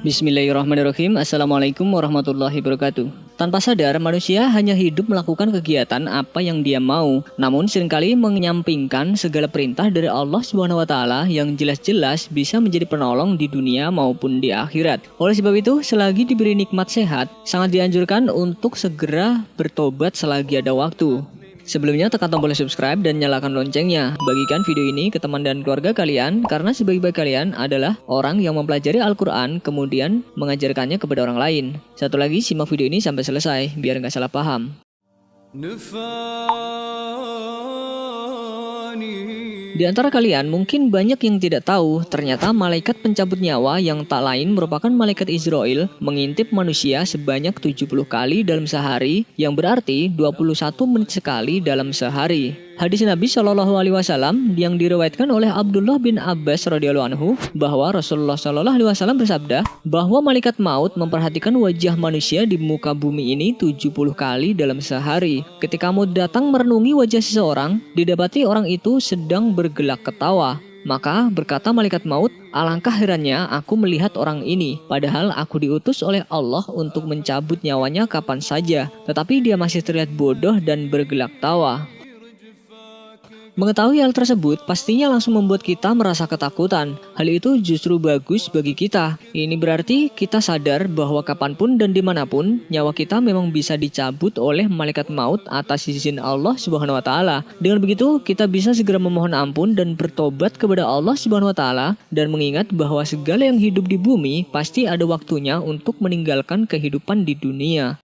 Bismillahirrahmanirrahim. Assalamualaikum warahmatullahi wabarakatuh. Tanpa sadar, manusia hanya hidup melakukan kegiatan apa yang dia mau, namun seringkali menyampingkan segala perintah dari Allah SWT yang jelas-jelas bisa menjadi penolong di dunia maupun di akhirat. Oleh sebab itu, selagi diberi nikmat sehat, sangat dianjurkan untuk segera bertobat selagi ada waktu. Sebelumnya tekan tombol subscribe dan nyalakan loncengnya. Bagikan video ini ke teman dan keluarga kalian karena sebaik-baik kalian adalah orang yang mempelajari Al-Quran kemudian mengajarkannya kepada orang lain. Satu lagi, simak video ini sampai selesai biar nggak salah paham. Di antara kalian mungkin banyak yang tidak tahu ternyata malaikat pencabut nyawa yang tak lain merupakan malaikat Israel mengintip manusia sebanyak 70 kali dalam sehari, yang berarti 21 menit sekali dalam sehari. Hadis Nabi Shallallahu Alaihi Wasallam yang diriwayatkan oleh Abdullah bin Abbas radhiyallahu anhu bahwa Rasulullah Shallallahu Alaihi Wasallam bersabda bahwa malaikat maut memperhatikan wajah manusia di muka bumi ini 70 kali dalam sehari. Ketika maut datang merenungi wajah seseorang, didapati orang itu sedang bergelak ketawa. Maka berkata malaikat maut, alangkah herannya aku melihat orang ini, padahal aku diutus oleh Allah untuk mencabut nyawanya kapan saja, tetapi dia masih terlihat bodoh dan bergelak tawa. Mengetahui hal tersebut pastinya langsung membuat kita merasa ketakutan. Hal itu justru bagus bagi kita. Ini berarti kita sadar bahwa kapanpun dan dimanapun nyawa kita memang bisa dicabut oleh malaikat maut atas izin Allah Subhanahu Wa Taala. Dengan begitu kita bisa segera memohon ampun dan bertobat kepada Allah Subhanahu Wa Taala dan mengingat bahwa segala yang hidup di bumi pasti ada waktunya untuk meninggalkan kehidupan di dunia.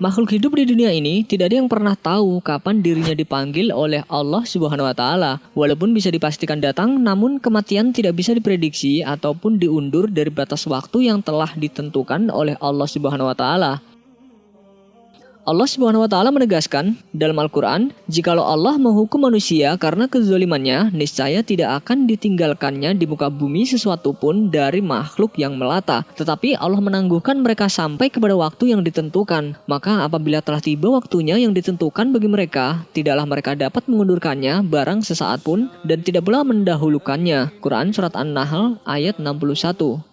Makhluk hidup di dunia ini tidak ada yang pernah tahu kapan dirinya dipanggil oleh Allah Subhanahu wa Ta'ala. Walaupun bisa dipastikan datang, namun kematian tidak bisa diprediksi ataupun diundur dari batas waktu yang telah ditentukan oleh Allah Subhanahu wa Ta'ala. Allah Subhanahu wa Ta'ala menegaskan dalam Al-Quran, jikalau Allah menghukum manusia karena kezalimannya, niscaya tidak akan ditinggalkannya di muka bumi sesuatu pun dari makhluk yang melata. Tetapi Allah menangguhkan mereka sampai kepada waktu yang ditentukan. Maka apabila telah tiba waktunya yang ditentukan bagi mereka, tidaklah mereka dapat mengundurkannya barang sesaat pun dan tidak pula mendahulukannya. Quran Surat An-Nahl ayat 61.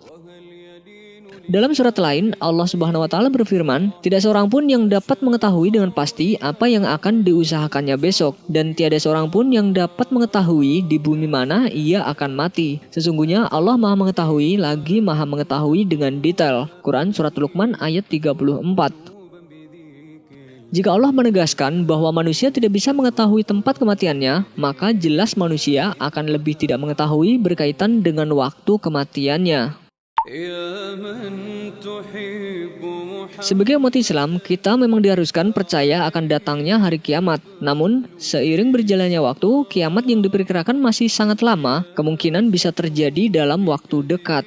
Dalam surat lain, Allah Subhanahu wa Ta'ala berfirman, tidak seorang pun yang dapat mengetahui dengan pasti apa yang akan diusahakannya besok, dan tiada seorang pun yang dapat mengetahui di bumi mana ia akan mati. Sesungguhnya Allah Maha Mengetahui lagi Maha Mengetahui dengan detail. Quran Surat Luqman ayat 34. Jika Allah menegaskan bahwa manusia tidak bisa mengetahui tempat kematiannya, maka jelas manusia akan lebih tidak mengetahui berkaitan dengan waktu kematiannya. Sebagai umat Islam, kita memang diharuskan percaya akan datangnya hari kiamat. Namun, seiring berjalannya waktu, kiamat yang diperkirakan masih sangat lama, kemungkinan bisa terjadi dalam waktu dekat.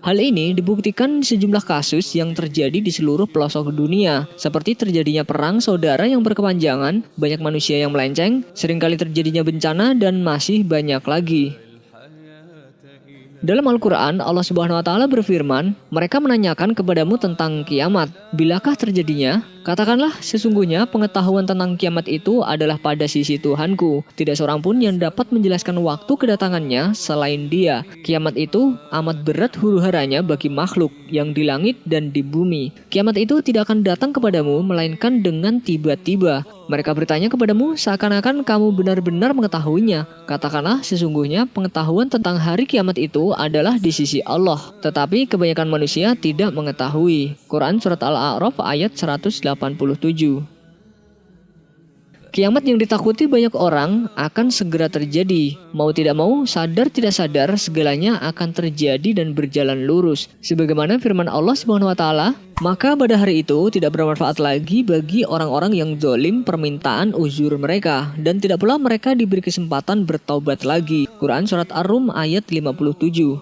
Hal ini dibuktikan sejumlah kasus yang terjadi di seluruh pelosok dunia, seperti terjadinya perang saudara yang berkepanjangan, banyak manusia yang melenceng, seringkali terjadinya bencana, dan masih banyak lagi. Dalam Al-Quran, Allah Subhanahu wa Ta'ala berfirman, mereka menanyakan kepadamu tentang kiamat. Bilakah terjadinya? Katakanlah, sesungguhnya pengetahuan tentang kiamat itu adalah pada sisi Tuhanku. Tidak seorang pun yang dapat menjelaskan waktu kedatangannya selain Dia. Kiamat itu amat berat huru-haranya bagi makhluk yang di langit dan di bumi. Kiamat itu tidak akan datang kepadamu melainkan dengan tiba-tiba. Mereka bertanya kepadamu seakan-akan kamu benar-benar mengetahuinya. Katakanlah, sesungguhnya pengetahuan tentang hari kiamat itu adalah di sisi Allah. Tetapi kebanyakan manusia tidak mengetahui. Quran Surat Al-A'raf ayat 187. Kiamat yang ditakuti banyak orang akan segera terjadi. Mau tidak mau, sadar tidak sadar, segalanya akan terjadi dan berjalan lurus. Sebagaimana firman Allah Subhanahu wa Ta'ala, maka pada hari itu tidak bermanfaat lagi bagi orang-orang yang zalim permintaan uzur mereka, dan tidak pula mereka diberi kesempatan bertaubat lagi. Quran Surat Ar-Rum ayat 57.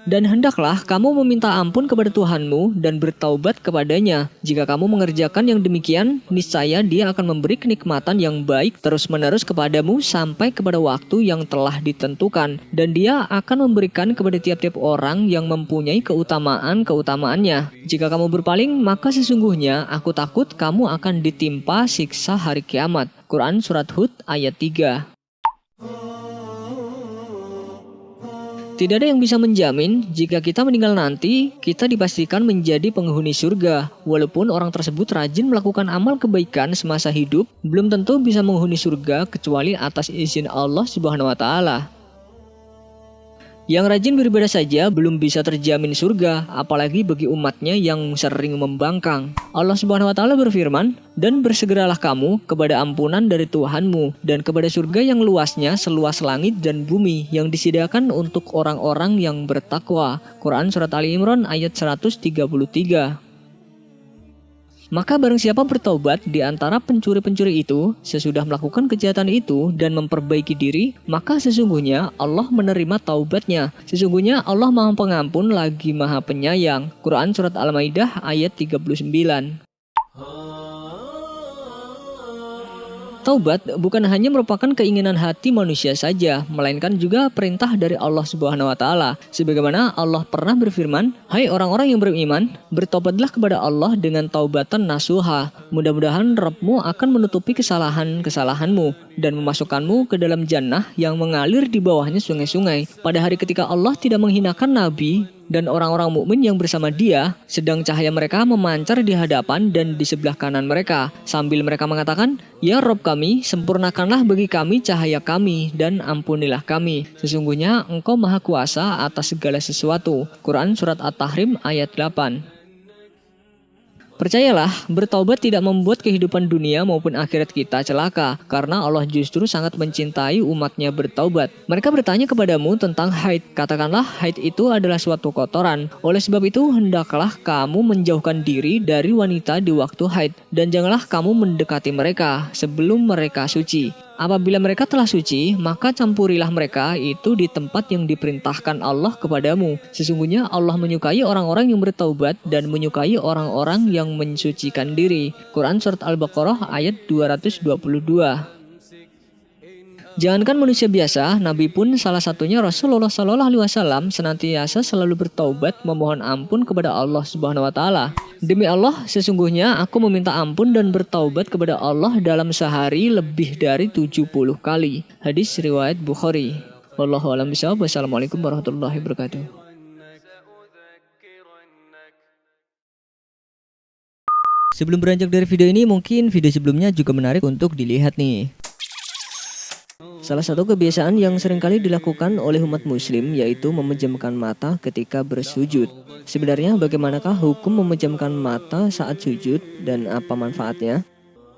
Dan hendaklah kamu meminta ampun kepada Tuhanmu dan bertaubat kepadanya. Jika kamu mengerjakan yang demikian, niscaya Dia akan memberi kenikmatan yang baik terus-menerus kepadamu sampai kepada waktu yang telah ditentukan. Dan Dia akan memberikan kepada tiap-tiap orang yang mempunyai keutamaan-keutamaannya. Jika kamu berpaling, maka sesungguhnya aku takut kamu akan ditimpa siksa hari kiamat. Quran Surat Hud ayat 3. Tidak ada yang bisa menjamin jika kita meninggal nanti, kita dipastikan menjadi penghuni surga. Walaupun orang tersebut rajin melakukan amal kebaikan semasa hidup, belum tentu bisa menghuni surga kecuali atas izin Allah Subhanahu wa Ta'ala. Yang rajin beribadah saja belum bisa terjamin surga, apalagi bagi umatnya yang sering membangkang. Allah Subhanahu wa Ta'ala berfirman, "Dan bersegeralah kamu kepada ampunan dari Tuhanmu dan kepada surga yang luasnya seluas langit dan bumi yang disediakan untuk orang-orang yang bertakwa." Quran Surat Ali Imran ayat 133. Maka barang siapa bertaubat di antara pencuri-pencuri itu sesudah melakukan kejahatan itu dan memperbaiki diri, maka sesungguhnya Allah menerima taubatnya. Sesungguhnya Allah Maha Pengampun lagi Maha Penyayang. Quran Surat Al-Maidah ayat 39. Taubat bukan hanya merupakan keinginan hati manusia saja, melainkan juga perintah dari Allah Subhanahu wa Ta'ala. Sebagaimana Allah pernah berfirman, "Hai orang-orang yang beriman, bertobatlah kepada Allah dengan taubatan nasuha. Mudah-mudahan Rabbmu akan menutupi kesalahan-kesalahanmu dan memasukkanmu ke dalam jannah yang mengalir di bawahnya sungai-sungai. Pada hari ketika Allah tidak menghinakan Nabi dan orang-orang mukmin yang bersama Dia, sedang cahaya mereka memancar di hadapan dan di sebelah kanan mereka, sambil mereka mengatakan, 'Ya Rabb kami, sempurnakanlah bagi kami cahaya kami dan ampunilah kami. Sesungguhnya Engkau Maha Kuasa atas segala sesuatu.'" Quran Surat At-Tahrim ayat 8. Percayalah, bertaubat tidak membuat kehidupan dunia maupun akhirat kita celaka, karena Allah justru sangat mencintai umatnya bertaubat. Mereka bertanya kepadamu tentang haid. Katakanlah, haid itu adalah suatu kotoran. Oleh sebab itu, hendaklah kamu menjauhkan diri dari wanita di waktu haid, dan janganlah kamu mendekati mereka sebelum mereka suci. Apabila mereka telah suci, maka campurilah mereka itu di tempat yang diperintahkan Allah kepadamu. Sesungguhnya Allah menyukai orang-orang yang bertaubat dan menyukai orang-orang yang mensucikan diri. Quran Surat Al-Baqarah ayat 222. Jangankan manusia biasa, Nabi pun salah satunya Rasulullah Shallallahu Alaihi Wasallam senantiasa selalu bertaubat memohon ampun kepada Allah Subhanahu Wa Taala. Demi Allah, sesungguhnya aku meminta ampun dan bertaubat kepada Allah dalam sehari lebih dari 70 kali. Hadis riwayat Bukhari. Wallahu a'lam bishawab. Wassalamualaikum warahmatullahi wabarakatuh. Sebelum beranjak dari video ini, mungkin video sebelumnya juga menarik untuk dilihat nih. Salah satu kebiasaan yang seringkali dilakukan oleh umat muslim yaitu memejamkan mata ketika bersujud. Sebenarnya bagaimanakah hukum memejamkan mata saat sujud dan apa manfaatnya?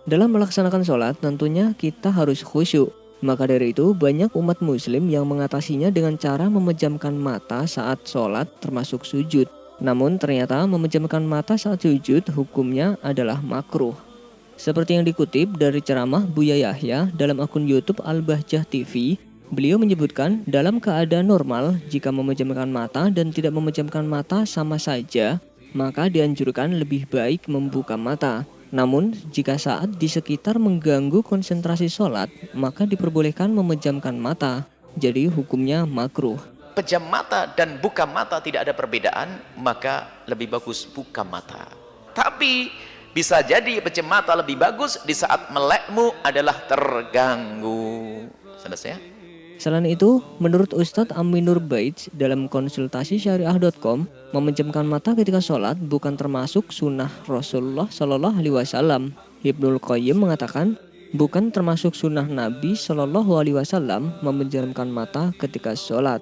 Dalam melaksanakan sholat tentunya kita harus khusyuk. Maka dari itu banyak umat muslim yang mengatasinya dengan cara memejamkan mata saat sholat termasuk sujud. Namun ternyata memejamkan mata saat sujud hukumnya adalah makruh. Seperti yang dikutip dari ceramah Buya Yahya dalam akun YouTube Al-Bahjah TV, beliau menyebutkan dalam keadaan normal jika memejamkan mata dan tidak memejamkan mata sama saja, maka dianjurkan lebih baik membuka mata. Namun jika saat di sekitar mengganggu konsentrasi sholat, maka diperbolehkan memejamkan mata, jadi hukumnya makruh. Pejam mata dan buka mata tidak ada perbedaan, maka lebih bagus buka mata. Tapi bisa jadi pejam mata lebih bagus di saat melekmu adalah terganggu. Selesai? Selain itu, menurut Ustadz Aminur Baij dalam konsultasi syariah.com, memejamkan mata ketika sholat bukan termasuk sunnah Rasulullah Shallallahu Alaihi Wasallam. Ibnul Qayyim mengatakan, bukan termasuk sunnah Nabi Shallallahu Alaihi Wasallam memejamkan mata ketika sholat.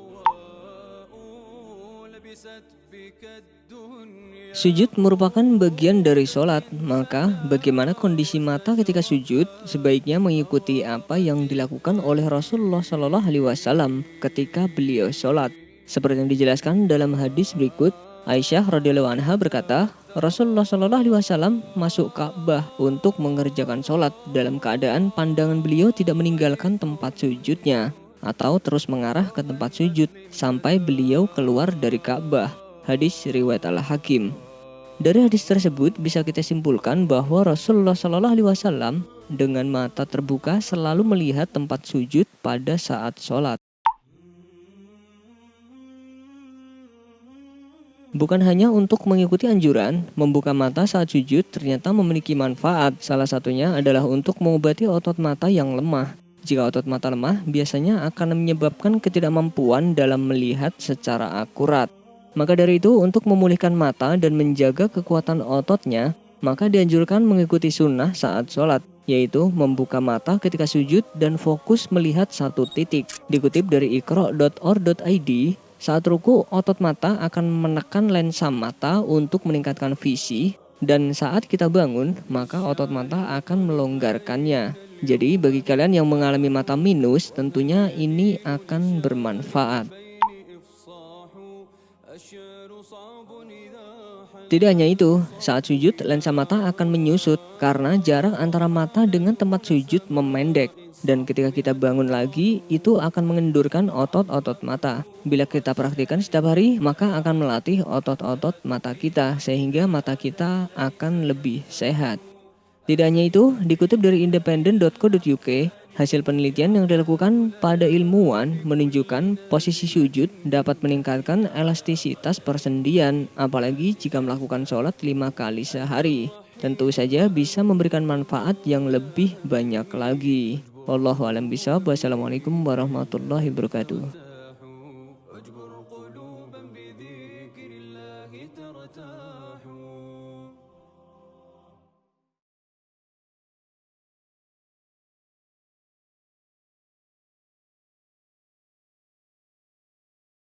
Sujud merupakan bagian dari sholat, maka bagaimana kondisi mata ketika sujud sebaiknya mengikuti apa yang dilakukan oleh Rasulullah Shallallahu Alaihi Wasallam ketika beliau sholat. Seperti yang dijelaskan dalam hadis berikut, Aisyah radhiyallahu anha berkata, Rasulullah Shallallahu Alaihi Wasallam masuk Ka'bah untuk mengerjakan sholat dalam keadaan pandangan beliau tidak meninggalkan tempat sujudnya. atau terus mengarah ke tempat sujud sampai beliau keluar dari Ka'bah. Hadis riwayat Al-Hakim. Dari hadis tersebut bisa kita simpulkan bahwa Rasulullah SAW dengan mata terbuka selalu melihat tempat sujud pada saat sholat. Bukan hanya untuk mengikuti anjuran, membuka mata saat sujud ternyata memiliki manfaat. Salah satunya adalah untuk mengobati otot mata yang lemah. Jika otot mata lemah, biasanya akan menyebabkan ketidakmampuan dalam melihat secara akurat. Maka dari itu, untuk memulihkan mata dan menjaga kekuatan ototnya, maka dianjurkan mengikuti sunnah saat sholat, yaitu membuka mata ketika sujud dan fokus melihat satu titik. Dikutip dari iqra.or.id, saat ruku, otot mata akan menekan lensa mata untuk meningkatkan visi, dan saat kita bangun, maka otot mata akan melonggarkannya. Jadi bagi kalian yang mengalami mata minus, tentunya ini akan bermanfaat. Tidak hanya itu, saat sujud lensa mata akan menyusut karena jarak antara mata dengan tempat sujud memendek. Dan ketika kita bangun lagi, itu akan mengendurkan otot-otot mata. Bila kita praktikkan setiap hari, maka akan melatih otot-otot mata kita sehingga mata kita akan lebih sehat. Tidak hanya itu, dikutip dari independent.co.uk, hasil penelitian yang dilakukan pada ilmuwan menunjukkan posisi sujud dapat meningkatkan elastisitas persendian, apalagi jika melakukan sholat 5 kali sehari. Tentu saja bisa memberikan manfaat yang lebih banyak lagi. Wallahu a'lam bishawab. Wassalamualaikum warahmatullahi wabarakatuh.